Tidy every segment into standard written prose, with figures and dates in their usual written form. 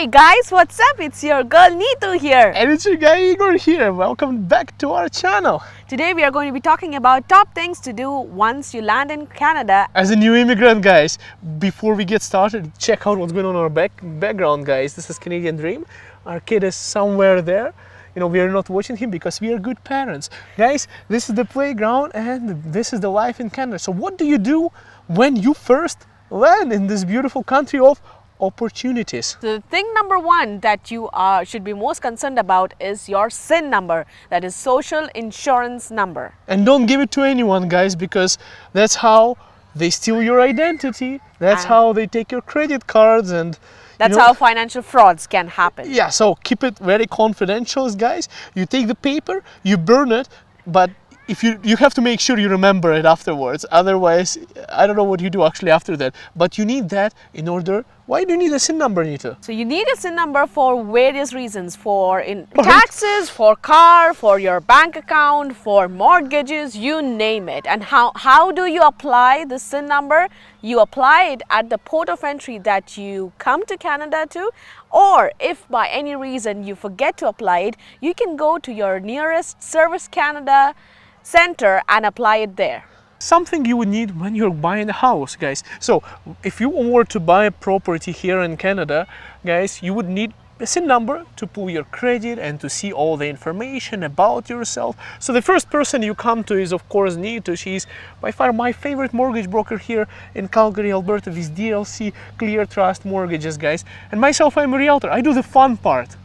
Hey guys, what's up? It's your girl Neethu here. And it's your guy Igor here. Welcome back to our channel. Today we are going to be talking about top things to do once you land in Canada. As a new immigrant, guys, before we get started, check out what's going on in our background, guys. This is Canadian Dream. Our kid is somewhere there. You know, we are not watching him because we are good parents. Guys, this is the playground and this is the life in Canada. So what do you do when you first land in this beautiful country of opportunities? The thing number one that you should be most concerned about is your SIN number, that is social insurance number. And don't give it to anyone, guys, because that's how they steal your identity. That's how they take your credit cards, and that's how financial frauds can happen. Yeah, so keep it very confidential, guys. You take the paper, you burn it, but if you have to make sure you remember it afterwards. Otherwise, I don't know what you do actually after that. But you need that in order. Why do you need a SIN number, Neethu? So you need a SIN number for various reasons. For taxes, for car, for your bank account, for mortgages, you name it. And how do you apply the SIN number? You apply it at the port of entry that you come to Canada to. Or if by any reason you forget to apply it, you can go to your nearest Service Canada center and apply it there. Something you would need when you're buying a house, guys. So if you were to buy a property here in Canada, guys, you would need a SIN number to pull your credit and to see all the information about yourself. So the first person you come to is, of course, Neethu. She's by far my favorite mortgage broker here in Calgary, Alberta, with DLC Clear Trust Mortgages, guys. And myself, I'm a realtor. I do the fun part.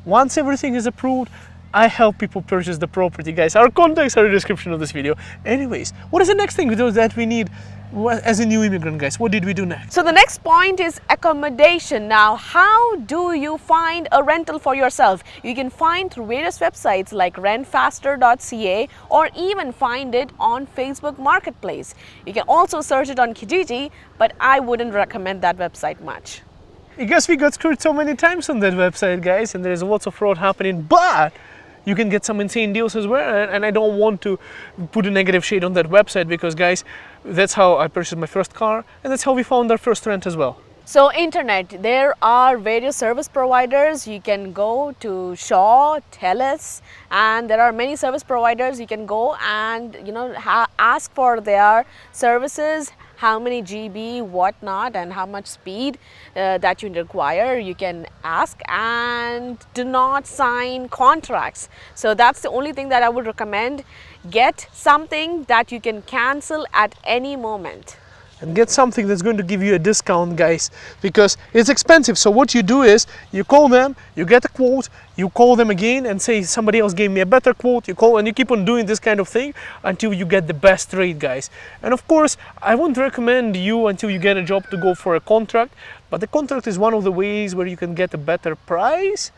Once everything is approved, I help people purchase the property, guys. Our contacts are in the description of this video. Anyways, what is the next thing that we need as a new immigrant, guys? What did we do next? So the next point is accommodation. Now, how do you find a rental for yourself? You can find through various websites like rentfaster.ca or even find it on Facebook Marketplace. You can also search it on Kijiji, but I wouldn't recommend that website much. I guess we got screwed so many times on that website, guys, and there's lots of fraud happening, but you can get some insane deals as well. And I don't want to put a negative shade on that website because, guys, that's how I purchased my first car and that's how we found our first rent as well. So internet, there are various service providers. You can go to Shaw, TELUS, and there are many service providers. You can go and ask for their services, how many GB, whatnot, and how much speed that you require. You can ask, and do not sign contracts. So that's the only thing that I would recommend. Get something that you can cancel at any moment. And get something that's going to give you a discount, guys, because it's expensive. So what you do is you call them, you get a quote, you call them again and say somebody else gave me a better quote. You call and you keep on doing this kind of thing until you get the best rate, guys. And of course, I wouldn't recommend you until you get a job to go for a contract, but the contract is one of the ways where you can get a better price.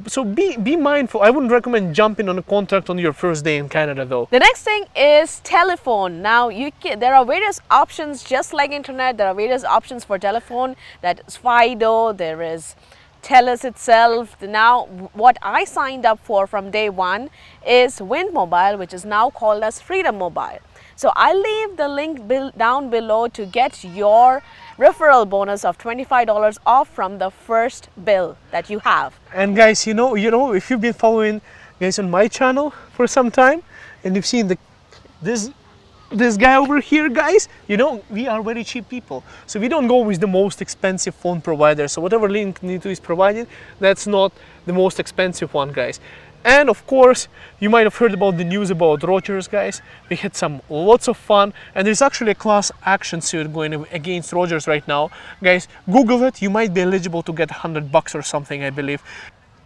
So be mindful. I wouldn't recommend jumping on a contract on your first day in Canada, though. The next thing is telephone. Now, there are various options, just like internet. There are various options for telephone. That is Fido, there is TELUS itself. Now, what I signed up for from day one is Wind Mobile, which is now called as Freedom Mobile. So I'll leave the link down below to get your referral bonus of $25 off from the first bill that you have. And guys, you know, if you've been following guys on my channel for some time and you've seen this guy over here, guys, you know, we are very cheap people. So we don't go with the most expensive phone provider. So whatever link Neethu is providing, that's not the most expensive one, guys. And of course, you might have heard about the news about Rogers, guys. We had lots of fun, and there's actually a class action suit going against Rogers right now. Guys, Google it. You might be eligible to get $100 or something, I believe.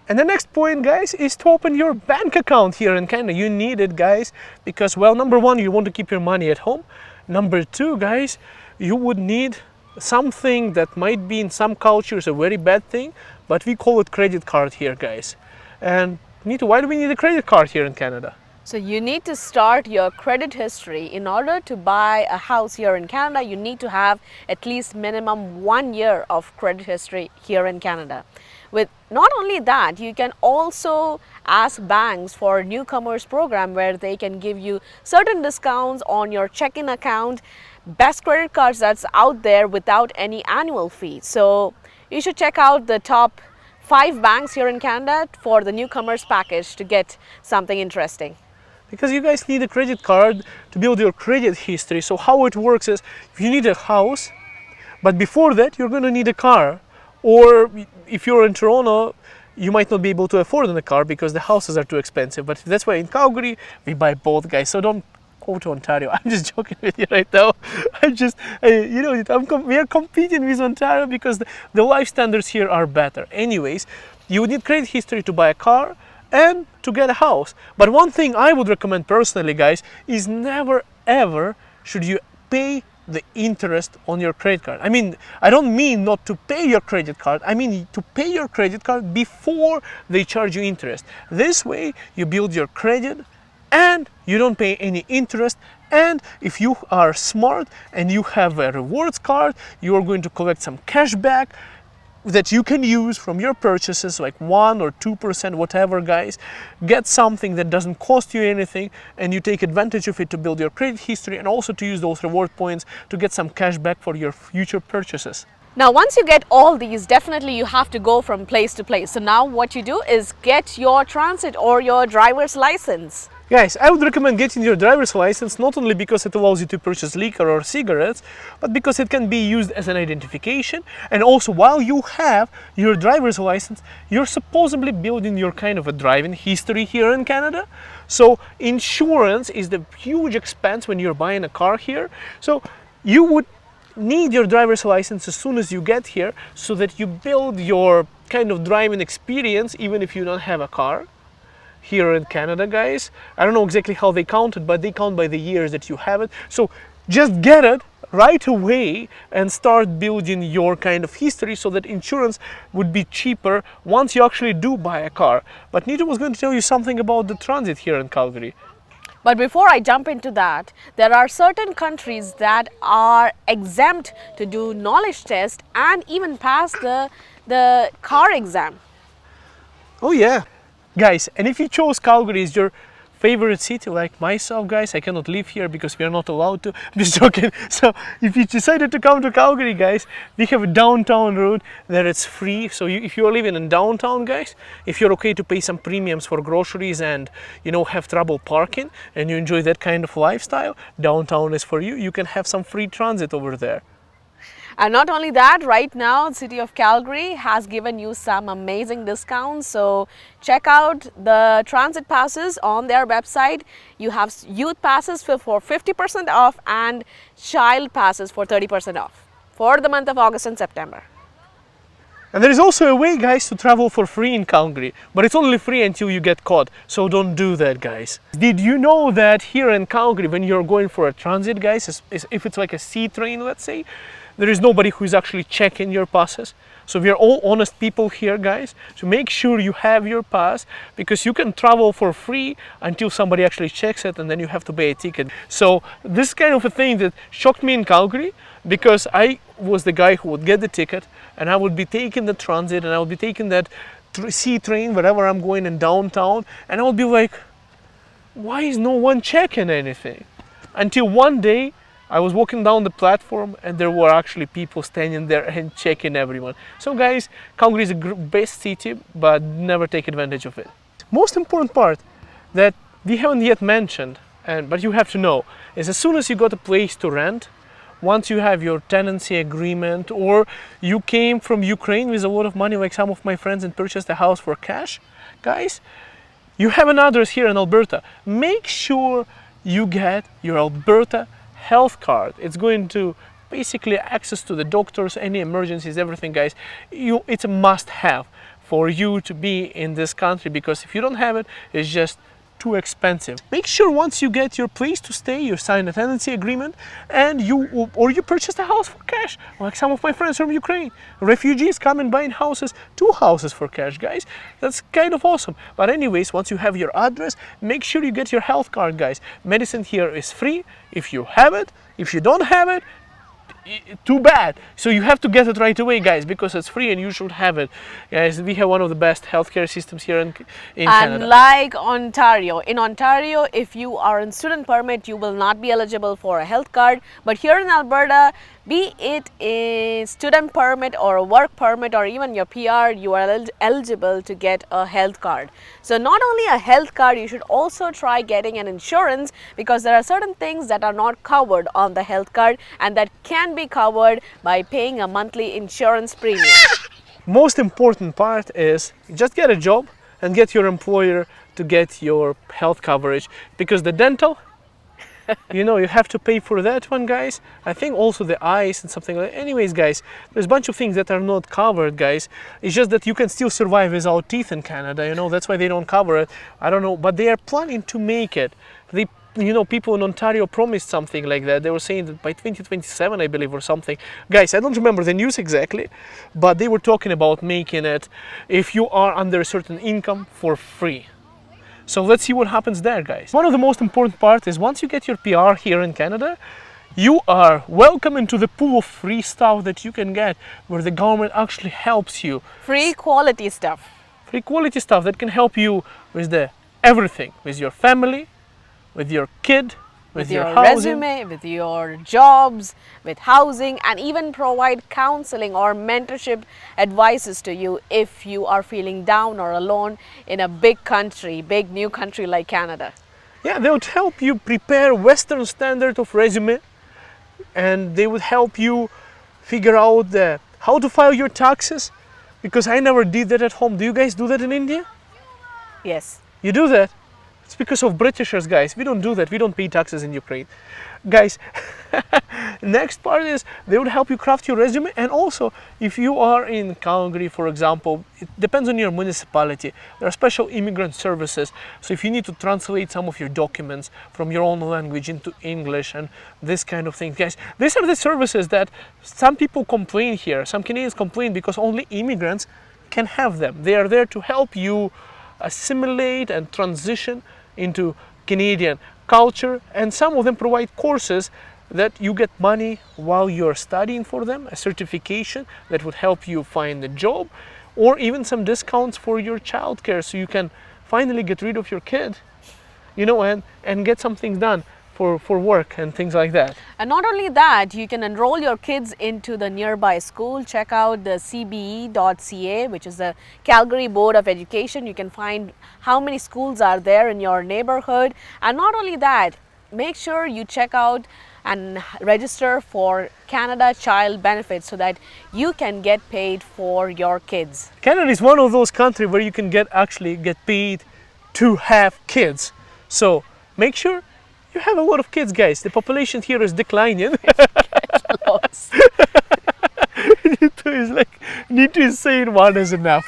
And the next point, guys, is to open your bank account here in Canada. You need it, guys, because, well, number one, you want to keep your money at home. Number two, guys, you would need something that might be in some cultures a very bad thing, but we call it credit card here, guys. And Neethu, why do we need a credit card here in Canada? So you need to start your credit history. In order to buy a house here in Canada, you need to have at least minimum 1 year of credit history here in Canada. With not only that, you can also ask banks for a newcomers program where they can give you certain discounts on your checking account, best credit cards that's out there without any annual fee. So you should check out the top 5 banks here in Canada for the newcomers package to get something interesting. Because you guys need a credit card to build your credit history. So how it works is, if you need a house, but before that you're going to need a car, or if you're in Toronto, you might not be able to afford a car because the houses are too expensive. But that's why in Calgary we buy both, guys. So don't go to Ontario. I'm just joking with you right now. We are competing with Ontario because the life standards here are better. Anyways, you need credit history to buy a car and to get a house. But one thing I would recommend personally, guys, is never ever should you pay the interest on your credit card. I mean, I don't mean not to pay your credit card, I mean to pay your credit card before they charge you interest. This way you build your credit and you don't pay any interest, and if you are smart and you have a rewards card, you are going to collect some cash back that you can use from your purchases, like 1 or 2%, whatever, guys. Get something that doesn't cost you anything, and you take advantage of it to build your credit history, and also to use those reward points to get some cash back for your future purchases. Now, once you get all these, definitely you have to go from place to place. So now what you do is get your transit or your driver's license. Guys, I would recommend getting your driver's license, not only because it allows you to purchase liquor or cigarettes, but because it can be used as an identification. And also, while you have your driver's license, you're supposedly building your kind of a driving history here in Canada. So insurance is the huge expense when you're buying a car here. So you would need your driver's license as soon as you get here, so that you build your kind of driving experience even if you don't have a car here in Canada, guys. I don't know exactly how they count it, but they count by the years that you have it. So just get it right away and start building your kind of history, so that insurance would be cheaper once you actually do buy a car. But Neethu was going to tell you something about the transit here in Calgary. But before I jump into that, there are certain countries that are exempt to do knowledge test and even pass the car exam. Oh yeah. Guys, and if you chose Calgary as your favorite city, like myself, guys, I cannot live here because we are not allowed to. I'm just joking. So if you decided to come to Calgary, guys, we have a downtown route that it's free. So if you're living in downtown, guys, if you're okay to pay some premiums for groceries and, you know, have trouble parking, and you enjoy that kind of lifestyle, downtown is for you. You can have some free transit over there. And not only that, right now the city of Calgary has given you some amazing discounts. So check out the transit passes on their website. You have youth passes for 50% off and child passes for 30% off for the month of August and September. And there is also a way, guys, to travel for free in Calgary, but it's only free until you get caught, so don't do that, guys. Did you know that here in Calgary, when you're going for a transit, guys, if it's like a C train, let's say, there is nobody who is actually checking your passes. So we are all honest people here, guys. So make sure you have your pass, because you can travel for free until somebody actually checks it, and then you have to pay a ticket. So this is kind of a thing that shocked me in Calgary, because I was the guy who would get the ticket, and I would be taking the transit, and I would be taking that C train wherever I'm going in downtown, and I would be like, why is no one checking anything? Until one day I was walking down the platform and there were actually people standing there and checking everyone. So guys, Calgary is the best city, but never take advantage of it. Most important part that we haven't yet mentioned, but you have to know, is as soon as you got a place to rent, once you have your tenancy agreement, or you came from Ukraine with a lot of money like some of my friends and purchased a house for cash, guys, you have an address here in Alberta. Make sure you get your Alberta health card. It's going to basically access to the doctors, any emergencies, everything, guys. It's a must-have for you to be in this country, because if you don't have it, it's just too expensive. Make sure once you get your place to stay, you sign a tenancy agreement, and you purchased a house for cash, like some of my friends from Ukraine. Refugees come and buying houses, 2 houses for cash, guys. That's kind of awesome. But anyways, once you have your address, make sure you get your health card, guys. Medicine here is free if you have it. If you don't have it, too bad. So you have to get it right away, guys, because it's free and you should have it. Guys, we have one of the best healthcare systems here in Canada. Unlike Ontario. In Ontario, if you are on student permit, you will not be eligible for a health card. But here in Alberta, Be it a student permit or a work permit or even your PR, you are eligible to get a health card. So not only a health card, you should also try getting an insurance, because there are certain things that are not covered on the health card and that can be covered by paying a monthly insurance premium. Most important part is just get a job and get your employer to get your health coverage, because the dental, you know, you have to pay for that one, guys. I think also the eyes and something like that. Anyways, guys, there's a bunch of things that are not covered, guys. It's just that you can still survive without teeth in Canada, you know, that's why they don't cover it. I don't know, but they are planning to make it. They, you know, people in Ontario promised something like that. They were saying that by 2027, I believe, or something. Guys, I don't remember the news exactly, but they were talking about making it, if you are under a certain income, for free. So let's see what happens there, guys. One of the most important part is once you get your PR here in Canada, you are welcome into the pool of free stuff that you can get, where the government actually helps you. Free quality stuff. Free quality stuff that can help you with the everything, with your family, with your kid, with your housing. Resume, with your jobs, with housing, and even provide counseling or mentorship advices to you if you are feeling down or alone in a big country, big new country like Canada. Yeah, they would help you prepare Western standard of resume, and they would help you figure out how to file your taxes, because I never did that at home. Do you guys do that in India? Yes. You do that? It's because of Britishers, guys. We don't do that. We don't pay taxes in Ukraine. Guys, next part is they would help you craft your resume. And also, if you are in Calgary, for example, it depends on your municipality. There are special immigrant services. So if you need to translate some of your documents from your own language into English and this kind of thing, guys, these are the services that some people complain here. Some Canadians complain because only immigrants can have them. They are there to help you assimilate and transition into Canadian culture, and some of them provide courses that you get money while you're studying for them, a certification that would help you find a job, or even some discounts for your childcare, so you can finally get rid of your kid, you know, and get something done for work and things like that. And not only that, you can enroll your kids into the nearby school. Check out the cbe.ca, which is the Calgary Board of Education. You can find how many schools are there in your neighborhood. And not only that, make sure you check out and register for Canada Child Benefits so that you can get paid for your kids. Canada is one of those countries where you can actually get paid to have kids. So make sure you have a lot of kids, guys. The population here is declining. Neethu is saying one is enough.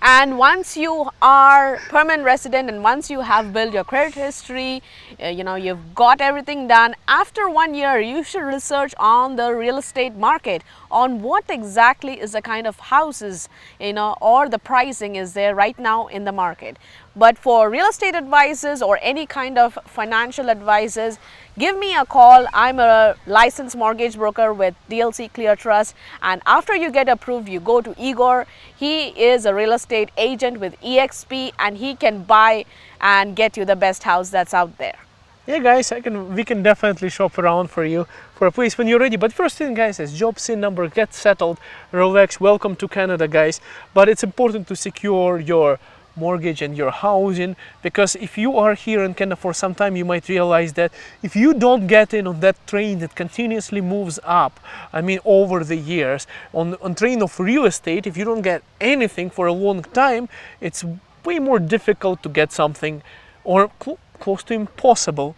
And once you are permanent resident and once you have built your credit history, you know, you've got everything done, after 1 year you should research on the real estate market, on what exactly is the kind of houses, you know, or the pricing is there right now in the market. But for real estate advices or any kind of financial advices, give me a call. I'm a licensed mortgage broker with DLC Clear Trust, and after you get approved, you go to Igor. He is a real estate agent with EXP, and he can buy and get you the best house that's out there. Yeah, guys, we can definitely shop around for you for a place when you're ready. But first thing, guys, is job SIN number, get settled, relax, welcome to Canada, guys. But it's important to secure your mortgage and your housing, because if you are here in Canada for some time, you might realize that if you don't get in on that train that continuously moves up, I mean over the years, on train of real estate, if you don't get anything for a long time, it's way more difficult to get something, or close to impossible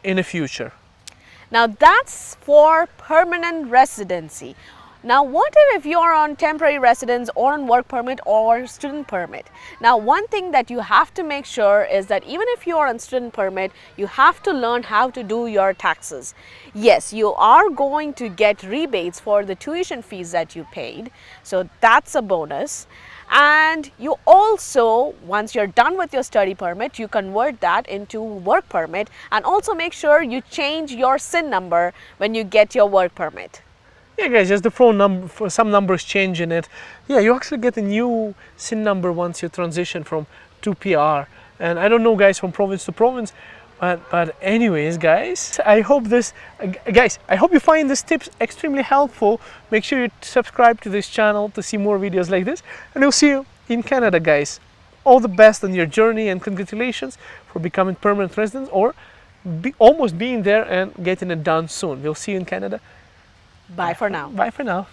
in the future. Now that's for permanent residency. Now what if you're on temporary residence or on work permit or student permit? Now one thing that you have to make sure is that even if you're on student permit, you have to learn how to do your taxes. Yes, you are going to get rebates for the tuition fees that you paid, so that's a bonus. And you also, once you're done with your study permit, you convert that into work permit, and also make sure you change your SIN number when you get your work permit. Yeah, guys, just the phone number, for some numbers change in it. Yeah, you actually get a new SIN number once you transition from to PR. And I don't know, guys, from province to province, But anyways, guys, I hope I hope you find these tips extremely helpful. Make sure you subscribe to this channel to see more videos like this, and we'll see you in Canada, guys. All the best on your journey, and congratulations for becoming permanent residents, or almost being there and getting it done soon. We'll see you in Canada. Bye for now. Bye for now.